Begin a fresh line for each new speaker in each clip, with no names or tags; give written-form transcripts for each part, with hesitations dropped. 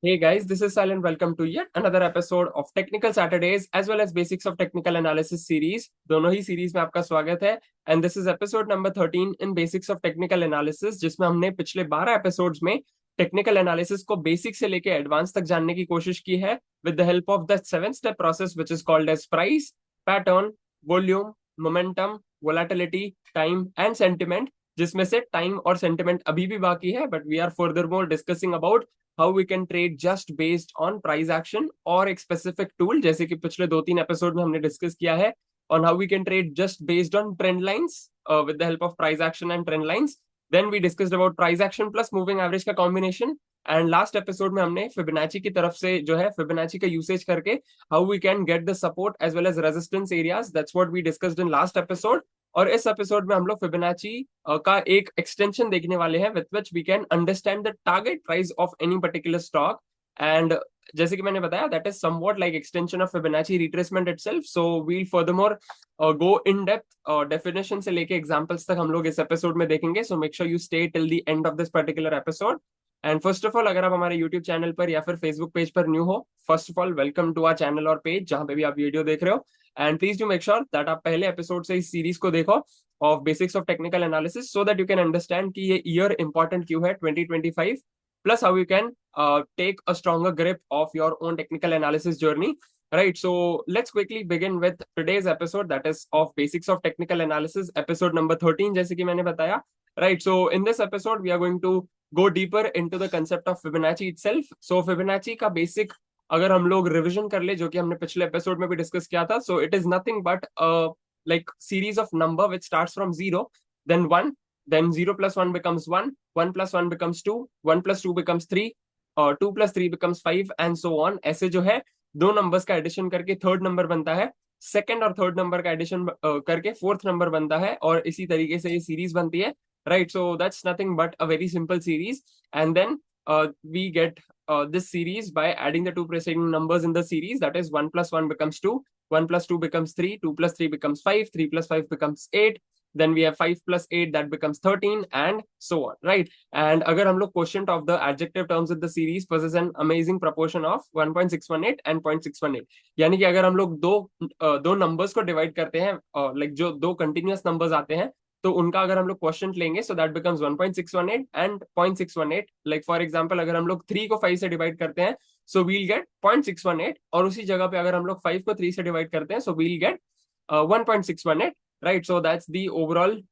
Hey guys, this is Sal and welcome to yet another episode of Technical Saturdays as well as Basics of Technical Analysis series. दोनों ही series में आपका स्वागत है and this is episode number 13 in basics of technical analysis, जिसमें हमने पिछले 12 episodes में technical analysis को बेसिक से लेके एडवांस तक जानने की कोशिश की है with the help of the 7 step process which is called as price, pattern, volume, momentum, volatility, time and sentiment, जिसमें से टाइम और सेंटिमेंट अभी भी बाकी है but we are further more discussing about how we can trade just based on price action और एक specific tool, जैसे कि पिछले 2-3 एपिसोड में हमने डिस्कस किया है on how we can trade just based on trend lines with the help of price action and trend lines. Then we discussed about price action plus moving average का combination. And last episode में हमने Fibonacci की तरफ से जो है Fibonacci का usage करके how we can get the support as well as resistance areas, that's what we discussed in last episode. और इस एपिसोड में हम लोग फिबोनाची का एक एक्सटेंशन देखने वाले हैं with which we can understand the target price of any particular stock. And जैसे कि मैंने बताया, that is somewhat like extension of Fibonacci retracement itself. So we'll furthermore go in depth definition से लेके एग्जांपल्स तक हम लोग इस एपिसोड में देखेंगे. So make sure you stay till the end of this particular episode. And first of all, अगर आप हमारे यूट्यूब चैनल पर या फिर फेसबुक पेज पर न्यू हो, first of all welcome to our channel और पेज जहां पे भी आप वीडियो देख रहे हो. And please do make sure that आप पहले एपिसोड से इस सीरीज को देखो of basics of technical analysis so that you can understand कि ये ईयर इंपॉर्टेंट क्यों है 2025, plus how you can take a stronger grip of your own technical analysis journey. Right, so let's quickly begin with today's episode, that is of basics of technical analysis, episode number 13, जैसे कि मैंने बताया. Right, so in this episode we are going to go deeper into the concept of Fibonacci itself. So Fibonacci का basic अगर हम लोग revision कर ले, जो कि हमने पिछले एपिसोड में भी डिस्कस किया था, so it is nothing but like series of number which starts from 0, then 1, then 0 plus 1 becomes 1, 1 plus 1 becomes 2, 1 plus 2 becomes 3, 2 plus 3 becomes 5 and so on. ऐसे जो है दो नंबर्स का एडिशन करके थर्ड नंबर बनता है, सेकंड और थर्ड नंबर का एडिशन करके फोर्थ नंबर बनता है, और इसी तरीके से ये सीरीज बनती है. Right, so that's nothing but a very simple series. And then we get this series by adding the two preceding numbers in the series, that is 1 plus 1 becomes 2, 1 plus 2 becomes 3, 2 plus 3 becomes 5, 3 plus 5 becomes 8, then we have 5 plus 8 that becomes 13 and so on. Right, and अगर हम लोग quotient of the adjective terms in the series possess an amazing proportion of 1.618 and 0.618, यानी कि अगर हम लोग दो numbers को डिवाइड करते हैं, लाइक जो दो कंटिन्यूअस नंबर्स आते हैं, तो उनका अगर हम लोग क्वेश्चन लेंगे so that becomes 1.618 and 0.618. Like for example, अगर हम लोग 3 को 5 से डिवाइड करते हैं सो वील गेट 0.618, और उसी जगह पे अगर हम लोग 5 को 3 से डिवाइड करते हैं so we'll get 1.618. Right, so that's the overall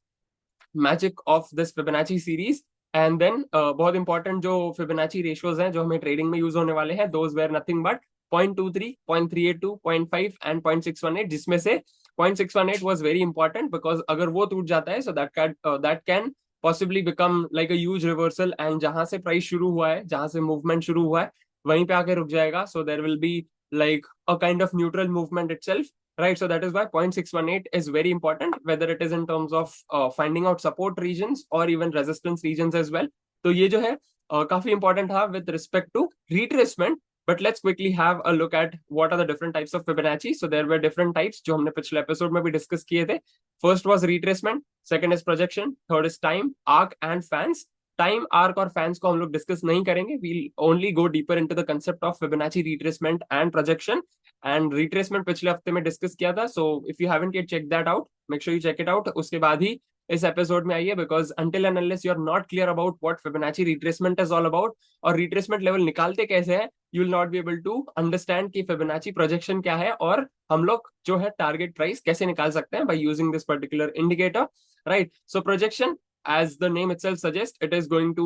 magic of this Fibonacci series. And then बहुत इंपॉर्टेंट जो फिबोनाची रेशियोज हैं जो हमें ट्रेडिंग में यूज होने वाले हैं, those were nothing but 0.23, 0.382, 0.5 and 0.618, जिसमें से 0.618 was very important because अगर वो टूट जाता है so that can possibly become like a huge reversal, and जहां से प्राइस शुरू हुआ है, जहां से मूवमेंट शुरू हुआ है, वहीं पे आके रुक जाएगा. so there will be like a kind of neutral movement itself. Right, so that is why 0.618 is very important, whether it is in terms of finding out support regions or even resistance regions as well. तो ये जो है काफी important है with respect to retracement. But let's quickly have a look at what are the different types of Fibonacci. So there were different types जो हमने पिछले episode में भी डिस्कस किए थे. First was retracement, second is projection, third is time, arc and fans. Time, arc और fans को हम लोग डिस्कस नहीं करेंगे. We'll only go deeper into the concept of Fibonacci retracement and projection. And retracement पिछले हफ्ते में डिस्कस किया था, so if you haven't yet check that out, make sure you check it out. उसके बाद ही इस एपिसोड में आइए, because until and unless you are not clear about what Fibonacci retracement is all about और retracement level निकालते कैसे है, you will not be able to understand कि फिबोनाची प्रोजेक्शन क्या है और हम लोग जो है टारगेट प्राइस कैसे निकाल सकते हैं by using this particular indicator. Right, so projection, as the name itself suggests, it is going to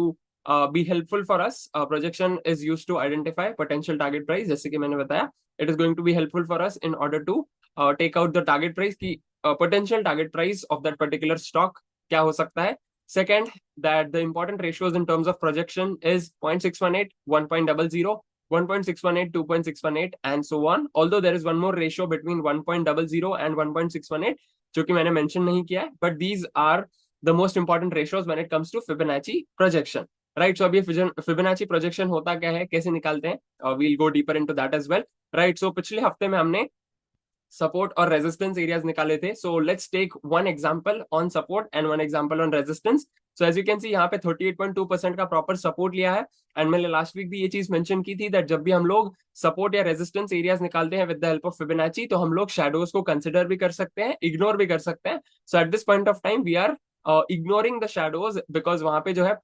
be helpful for us. Projection is used to identify potential target price. जैसे कि मैंने बताया, it is going to be helpful for us in order to take out the target price की potential target price of that particular stock क्या हो सकता है. Second, that the important ratios in terms of projection is 0.618, 1.00, 1.618, 2.618 and so on. Although there is one more ratio between 1.00 and 1.618 जो कि मैंने mention नहीं किया है, but these are the most important ratios when it comes to Fibonacci projection. Right, so अभी Fibonacci projection होता क्या है, कैसे निकालते हैं, we'll go deeper into that as well. Right, so पिछले हफ्ते में हमने सपोर्ट और रेजिस्टेंस एरियाज निकाले थे. So let's take one example on support and one example on resistance. So as you can see यहाँ पे 38.2% का प्रॉपर सपोर्ट लिया है। एंड मैंने लास्ट वीक भी ये चीज मेंशन की थी दैट जब भी हम लोग सपोर्ट या रेजिस्टेंस एरियाज निकालते हैं with the help of Fibonacci, तो हम लोग शैडोज को कंसिडर भी कर सकते हैं, इग्नोर भी कर सकते हैं। So at this point of time we are ignoring the shadows, because वहां पे जो है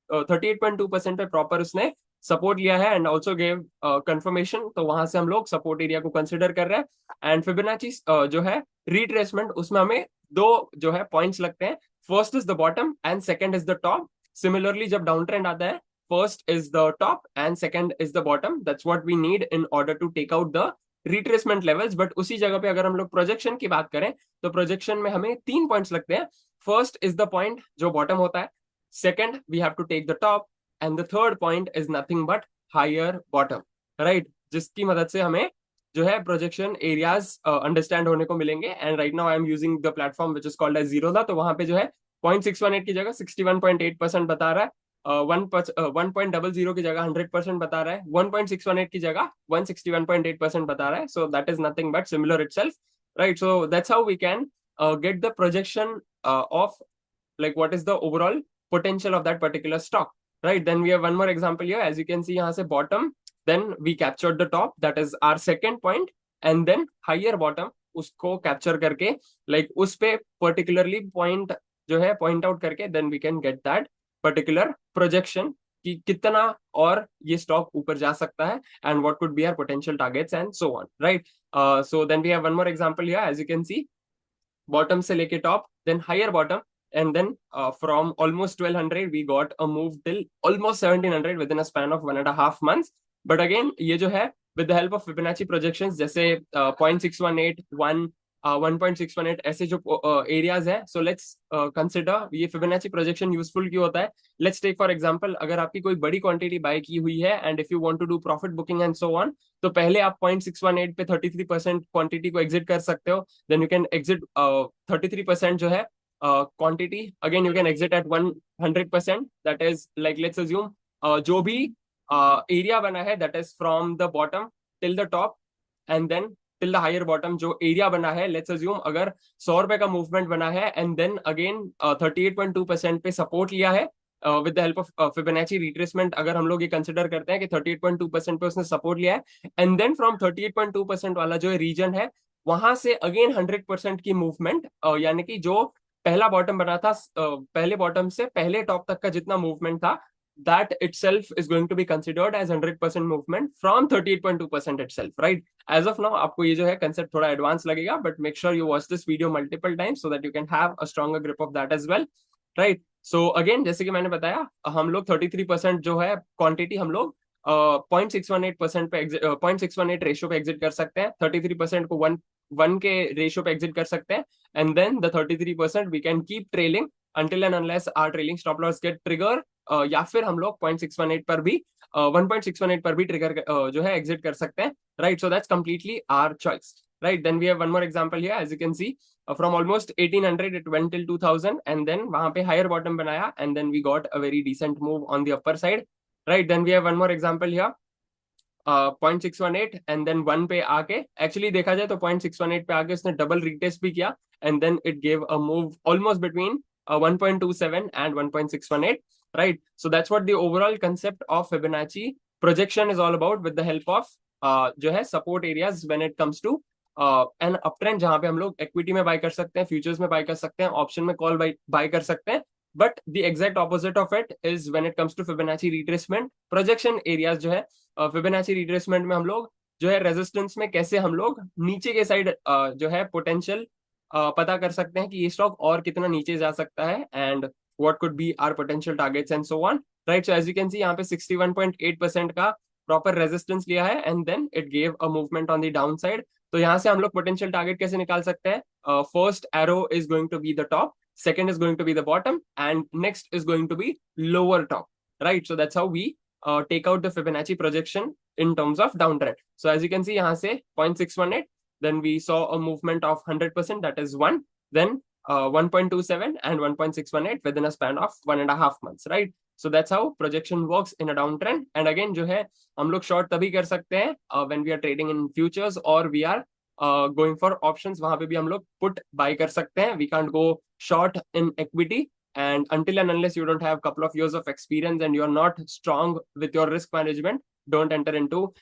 38.2% पे प्रॉपर उसने सपोर्ट लिया है एंड ऑल्सो गेव कंफर्मेशन, तो वहां से हम लोग सपोर्ट एरिया को कंसिडर कर रहे हैं। एंड फिबोनाची जो है रिट्रेसमेंट, उसमें हमें दो जो है पॉइंट्स लगते हैं, first is the bottom and second is the top. Similarly जब डाउन ट्रेंड आता है, first is the top and second is the bottom, that's what we need in order to take out the retracement levels. But उसी जगह पे अगर हम लोग projection की बात करें, तो प्रोजेक्शन में हमें 3 पॉइंट्स लगते हैं। फर्स्ट इज द पॉइंट जो बॉटम होता है, second we have to take the top, and the third point is nothing but higher bottom, right, जिसकी मदद से हमें जो है प्रोजेक्शन एरियाज अंडरस्टैंड होने को मिलेंगे। And right now I am using the platform which is called as Zerodha, तो वहां पे जो है 0.618 की जगह 61.8% बता रहा है, 1.00 की जगह 100% बता रहा है, 1.618 की जगह 161.8% बता रहा है। So that is nothing but similar itself, right. So that's how we can get the projection of like what is the overall potential of that particular stock, right? Then we have one more example here, as you can see, यहाँ से bottom, then we captured the top, that is our second point, and then higher bottom उसको capture करके like उस पे particularly point जो है point out करके then we can get that particular projection कि कितना और ये stock ऊपर जा सकता है and what could be our potential targets and so on, right? So then we have one more example here, as you can see, bottom से लेके top, then higher bottom, and then from almost 1200 we got a move till almost 1700 within a span of 1.5 months. But again ये जो है with the help of Fibonacci projections, जैसे 0.618, 1.618 ऐसे जो areas है, so let's consider ये Fibonacci projection useful क्यों होता है। लेट्स टेक फॉर एग्जांपल, अगर आपकी कोई बड़ी क्वांटिटी बाय की हुई है and if you want to do profit booking and so on, तो पहले आप 0.618 पे 33% क्वांटिटी को एग्जिट कर सकते हो, देन यू कैन एग्जिट 33% जो है quantity, again you can exit at 100%, that is like let's assume जो भी एरिया बना है that is from the bottom till the top and then till the higher bottom, जो एरिया बना है, let's assume अगर 100 रुपए का मूवमेंट बना है एंड देन अगेन 38.2% पे सपोर्ट लिया है with the help of Fibonacci retracement, अगर हम लोग ये कंसिडर करते हैं कि 38.2% पे उसने सपोर्ट लिया है एंड देन फ्रॉम 38.2% वाला जो रीजन है, वहां से अगेन 100% की मूवमेंट, यानी कि जो पहला बॉटम बना था, पहले बॉटम से पहले टॉप तक का जितना मूवमेंट था, that itself is going to be considered as 100% movement from 38.2% itself, right? As of now आपको ये जो है concept थोड़ा advanced लगेगा, but make sure you watch this video multiple times so that you can have a stronger grip of that as well, right? So again जैसे कि मैंने बताया, हम लोग 33% जो है क्वांटिटी हम लोग 0.618% पे 0.618 रेशियो पे एग्जिट कर सकते हैं, 33% को 1 के रेशियो पे एग्जिट कर सकते हैं, and then the 33% we can keep trailing until and unless our trailing stop loss get trigger, या फिर हम लोग 0.618 पर भी 1.618 पर भी ट्रिगर जो है एग्जिट कर सकते हैं, right? So that's completely our choice, right? Then we have one more example here, as you can see from almost 1800 it went till 2000 and then वहां पे हायर बॉटम बनाया and then we got a very decent move on the upper side, right? Then we have one more example here 0.618 and then 1 पे आके, actually देखा जाए तो 0.618 पे आके उसने डबल रीटेस्ट भी किया and then it gave a move almost between 1.27 and 1.618, right? So that's what the overall concept of Fibonacci projection is all about, with the help of जो है support areas when it comes to an uptrend, जहां पे हम लोग equity में buy कर सकते हैं, futures में buy कर सकते हैं, option में call buy कर सकते हैं, but the exact opposite of it is when it comes to Fibonacci retracement projection areas, जो है Fibonacci retracement में हम लोग जो है रेजिस्टेंस में कैसे हम लोग नीचे के साइड जो है पोटेंशियल पता कर सकते हैं कि ये स्टॉक और कितना नीचे जा सकता है and what could be our potential targets and so on, right? So as you can see यहाँ पे 61.8% का प्रॉपर रेजिस्टेंस लिया है and then it gave a movement on the down side. तो यहाँ से हम लोग पोटेंशियल टारगेट कैसे निकाल सकते हैं? First arrow is going to be the top, second is going to be the bottom, and next is going to be lower top, right? So that's how we take out the Fibonacci projection in terms of downtrend. So as you can see यहाँ से 0.618, then we saw a movement of 100%, that is 1, then 1.27 and 1.618 within a span of 1.5 months, right? So that's how projection works in a downtrend. And again जो है हम लोग short तभी कर सकते हैं when we are trading in futures or we are going for options, वहां पे भी हम लोग पुट बाय कर सकते हैं, we can't go short in equity, and until and unless you don't have couple of years of experience and you're not strong with your risk management, don't enter into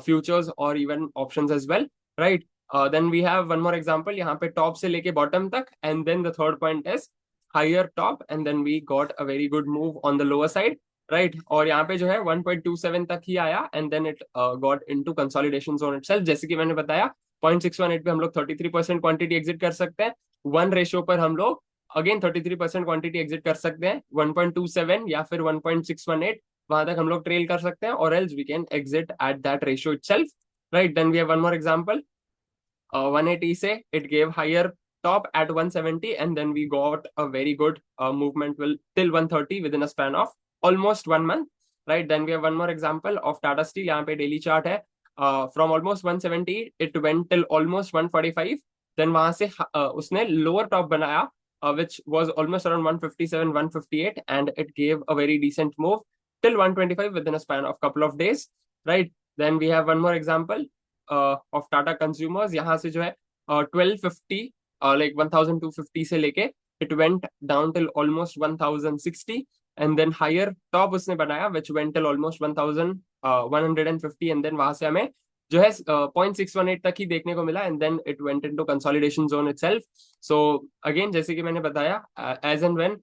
futures or even options as well, right? Then we have one more example यहाँ पे top से लेके bottom तक, and then the third point is higher top and then we got a very good move on the lower side, right? और यहाँ पे जो है 1.27 तक ही आया and then it got into consolidation zone itself. जैसे कि मैंने बताया 0.618 पे हम लोग 33% क्वांटिटी एग्जिट कर सकते हैं, 1 रेशियो पर हम लोग अगेन 33% क्वांटिटी एग्जिट कर सकते हैं, 1.27 या फिर 1.618 वहां तक हम लोग ट्रेल कर सकते हैं, और else we can exit at that ratio itself, right? Then we have one more example, 180 से it gave higher top at 170 and then we got a very good movement till 130 within a span of almost 1 month, right? Then we have one more example of Tata Steel. यहाँ पे daily chart है, from almost 170 it went till almost 145, then वहां से उसने lower top बनाया which was almost around 157 158 and it gave a very decent move till 125 within a span of couple of days, right? Then we have one more example of Tata Consumers. यहाँ से जो है 1250 like 1250 से लेके it went down till almost 1060 and then higher top उसने बनाया which went till almost 1150 and then वहां से हमें जो है 0.618 तक ही देखने को मिला and then it went into consolidation zone itself. So again जैसे कि मैंने बताया, as and when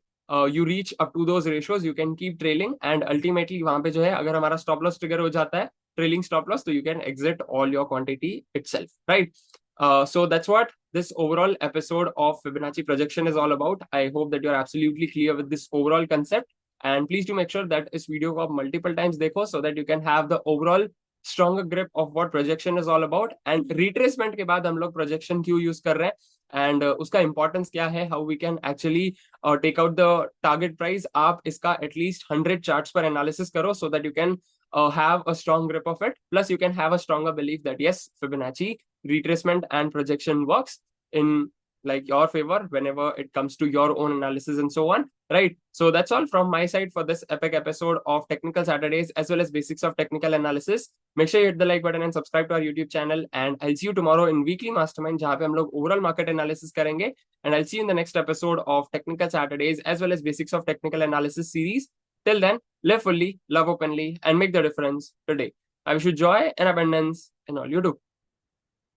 you reach up to those ratios you can keep trailing and ultimately वहां पे जो है अगर हमारा stop loss trigger हो जाता है, trailing stop loss, so you can exit all your quantity itself, right? So that's what this overall episode of Fibonacci projection is all about. I hope that you're absolutely clear with this overall concept, and please do make sure that इस video को आप multiple times देखो so that you can have the overall stronger grip of what projection is all about. And retracement के बाद हम लोग projection क्यों use कर रहे हैं and उसका importance क्या है, how we can actually take out the target price. आप इसका at least 100 charts पर analysis करो so that you can have a strong grip of it. Plus, you can have a stronger belief that yes, Fibonacci retracement and projection works in like your favor whenever it comes to your own analysis and so on, right? So that's all from my side for this epic episode of Technical Saturdays as well as basics of technical analysis. Make sure you hit the like button and subscribe to our YouTube channel, and I'll see you tomorrow in weekly mastermind जहाँ पे हम लोग overall market analysis करेंगे, and I'll see you in the next episode of Technical Saturdays as well as basics of technical analysis series. Till then, live fully, love openly, and make the difference today. I wish you joy and abundance in all you do.